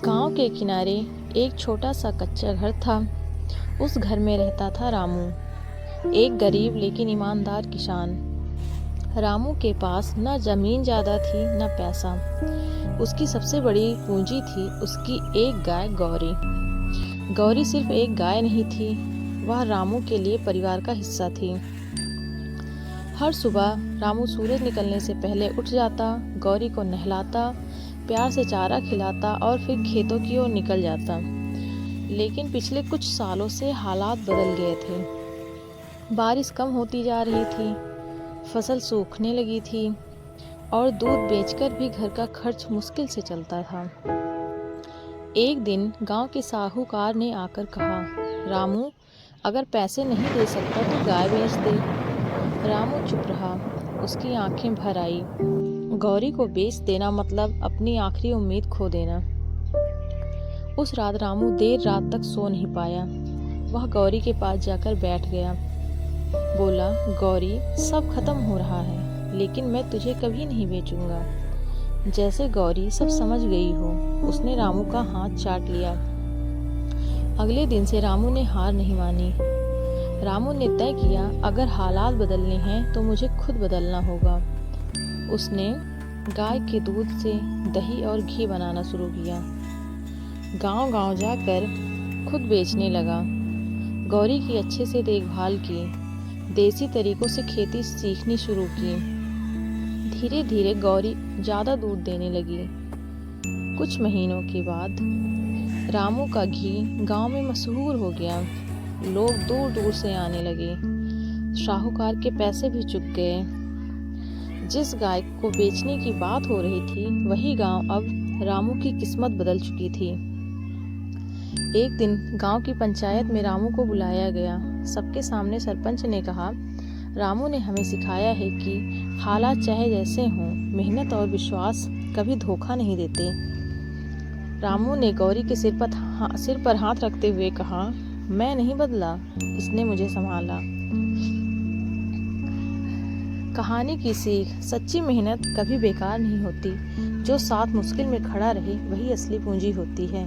गांव के किनारे एक छोटा सा कच्चा घर था। उस घर में रहता था रामू, एक गरीब लेकिन ईमानदार किसान। रामू के पास न जमीन ज़्यादा थी न पैसा। उसकी सबसे बड़ी पूंजी थी उसकी एक गाय गौरी। गौरी सिर्फ एक गाय नहीं थी, वह रामू के लिए परिवार का हिस्सा थी। हर सुबह रामू सूरज निकलने से पहले उठ जाता, गौरी को नहलाता, प्यार से चारा खिलाता और फिर खेतों की ओर निकल जाता। लेकिन पिछले कुछ सालों से हालात बदल गए थे। बारिश कम होती जा रही थी, फसल सूखने लगी थी और दूध बेचकर भी घर का खर्च मुश्किल से चलता था। एक दिन गांव के साहूकार ने आकर कहा, रामू, अगर पैसे नहीं दे सकता तो गाय बेच दे। रामू चुप रहा, उसकी आंखें भर आई। गौरी को बेच देना मतलब अपनी आखिरी उम्मीद खो देना। उस रात रामू देर रात तक सो नहीं पाया। वह गौरी के पास जाकर बैठ गया। बोला, गौरी, सब खत्म हो रहा है, लेकिन मैं तुझे कभी नहीं बेचूंगा। जैसे गौरी सब समझ गई हो, उसने रामू का हाथ चाट लिया। अगले दिन से रामू ने हार नहीं मानी। रामू ने तय किया, अगर हालात बदलने हैं तो मुझे खुद बदलना होगा। उसने गाय के दूध से दही और घी बनाना शुरू किया। गांव-गांव जाकर खुद बेचने लगा। गौरी की अच्छे से देखभाल की, देसी तरीकों से खेती सीखनी शुरू की। धीरे धीरे गौरी ज़्यादा दूध देने लगी। कुछ महीनों के बाद रामू का घी गांव में मशहूर हो गया। लोग दूर दूर से आने लगे। साहूकार के पैसे भी चुक गए। जिस गाय को बेचने की बात हो रही थी, वही गांव अब रामू की किस्मत बदल चुकी थी। एक दिन गांव की पंचायत में रामू को बुलाया गया। सबके सामने सरपंच ने कहा, रामू ने हमें सिखाया है कि हालात चाहे जैसे हों, मेहनत और विश्वास कभी धोखा नहीं देते। रामू ने गौरी के सिर पर हाथ रखते हुए कहा, मैं नहीं बदला, इसने मुझे संभाला। कहानी की सीख, सच्ची मेहनत कभी बेकार नहीं होती। जो साथ मुश्किल में खड़ा रहे, वही असली पूंजी होती है।